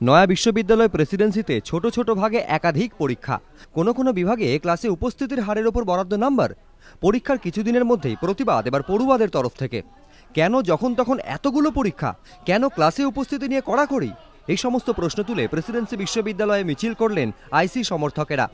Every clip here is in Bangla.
নয়া বিশ্ববিদ্যালয় প্রেসিডেন্সিতে ছোট ছোট ভাগে একাধিক পরীক্ষা, কোনো কোনো বিভাগে ক্লাসে উপস্থিতির হারের ওপর বরাদ্দ নাম্বার। পরীক্ষার কিছুদিনের মধ্যেই প্রতিবাদ এবার পড়ুয়াদের তরফ থেকে। কেন যখন তখন এতগুলো পরীক্ষা, কেন ক্লাসে উপস্থিতি নিয়ে কড়াকড়ি, এই সমস্ত প্রশ্ন তুলে প্রেসিডেন্সি বিশ্ববিদ্যালয়ে মিছিল করলেন আইসি সমর্থকেরা।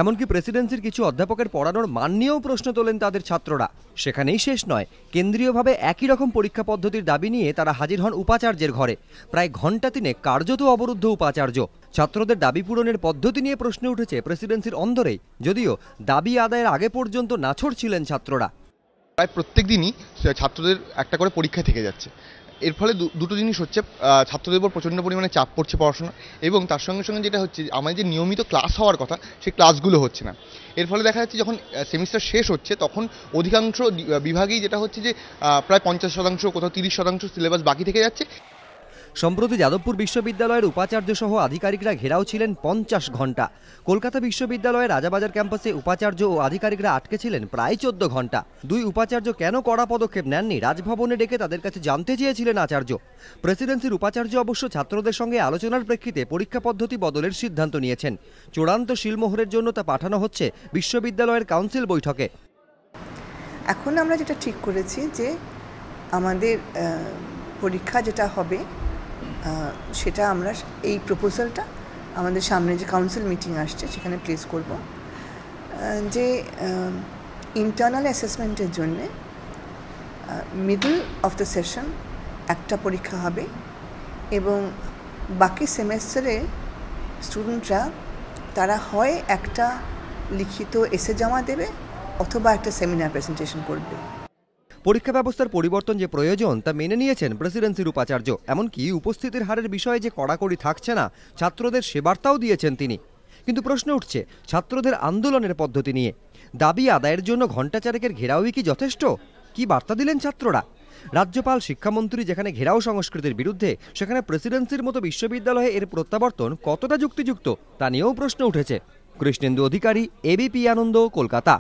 এমনকি প্রেসিডেন্সির কিছু অধ্যাপকের পড়ানোর মান নিয়েও প্রশ্ন তোলেন তাদের ছাত্ররা। সেখানেই শেষ নয়, কেন্দ্রীয়ভাবে একই রকম পরীক্ষা পদ্ধতির দাবি নিয়ে তারা হাজির হন উপাচার্যের ঘরে। প্রায় ঘণ্টা তিনে কার্যত অবরুদ্ধ উপাচার্য। ছাত্রদের দাবি পূরণের পদ্ধতি নিয়ে প্রশ্ন উঠেছে প্রেসিডেন্সির অন্দরেই, যদিও দাবি আদায়ের আগে পর্যন্ত নাছোড় ছিলেন ছাত্ররা। প্রায় প্রত্যেক দিনই ছাত্রদের একটা করে পরীক্ষা থেকে যাচ্ছে। এর ফলে দুটো জিনিস হচ্ছে, ছাত্রদের উপর প্রচণ্ড পরিমাণে চাপ পড়ছে পড়াশোনা, এবং তার সঙ্গে সঙ্গে যেটা হচ্ছে আমাদের যে নিয়মিত ক্লাস হওয়ার কথা সেই ক্লাসগুলো হচ্ছে না। এর ফলে দেখা যাচ্ছে যখন সেমিস্টার শেষ হচ্ছে তখন অধিকাংশ বিভাগেই যেটা হচ্ছে যে প্রায় 50%, কোথাও 30% সিলেবাস বাকি থেকে যাচ্ছে। সম্প্রতি যাদবপুর বিশ্ববিদ্যালয়ের উপাচার্য সহ আধিকারিকরা ঘেরাও ছিলেন 50 ঘণ্টা। কলকাতা বিশ্ববিদ্যালয়ের রাজাবাজার ক্যাম্পাসে উপাচার্য ও আধিকারিকরা আটকে ছিলেন প্রায় 14 ঘণ্টা। দুই উপাচার্য কেন কড়া পদক্ষেপ নেননি রাজভবনে ডেকে তাদের কাছে জানতে চেয়েছিলেন আচার্য। প্রেসিডেন্সির উপাচার্য অবশ্য ছাত্রদের সঙ্গে আলোচনার প্রেক্ষিতে পরীক্ষা পদ্ধতি বদলের সিদ্ধান্ত নিয়েছেন। চূড়ান্ত শিলমোহরের জন্য তা পাঠানো হচ্ছে বিশ্ববিদ্যালয়ের কাউন্সিল বৈঠকে। এখন আমরা যেটা ঠিক করেছি যে আমাদের পরীক্ষা যেটা হবে সেটা আমরা এই প্রপোজালটা আমাদের সামনে যে কাউন্সিল মিটিং আসছে সেখানে প্লেস করব, যে ইন্টারনাল অ্যাসেসমেন্টের জন্যে মিডল অফ দ্য সেশন একটা পরীক্ষা হবে, এবং বাকি সেমেস্টারে স্টুডেন্টরা তারা হয় একটা লিখিত এসে জমা দেবে অথবা একটা সেমিনার প্রেজেন্টেশন করবে। পরীক্ষা ব্যবস্থার পরিবর্তন যে প্রয়োজন তা মেনে নিয়েছেন প্রেসিডেন্সির উপাচার্য। এমনকি উপস্থিতির হারের বিষয়ে যে কড়াকড়ি থাকছে না, ছাত্রদের সে বার্তাও দিয়েছেন তিনি। কিন্তু প্রশ্ন উঠছে ছাত্রদের আন্দোলনের পদ্ধতি নিয়ে। দাবি আদায়ের জন্য ঘণ্টা চারেকের ঘেরাওই কি যথেষ্ট? কি বার্তা দিলেন ছাত্ররা? রাজ্যপাল, শিক্ষামন্ত্রী যেখানে ঘেরাও সংস্কৃতির বিরুদ্ধে, সেখানে প্রেসিডেন্সির মতো বিশ্ববিদ্যালয়ে এর প্রত্যাবর্তন কতটা যুক্তিযুক্ত তা নিয়েও প্রশ্ন উঠেছে। কৃষ্ণেন্দু অধিকারী, এবিপি আনন্দ, কলকাতা।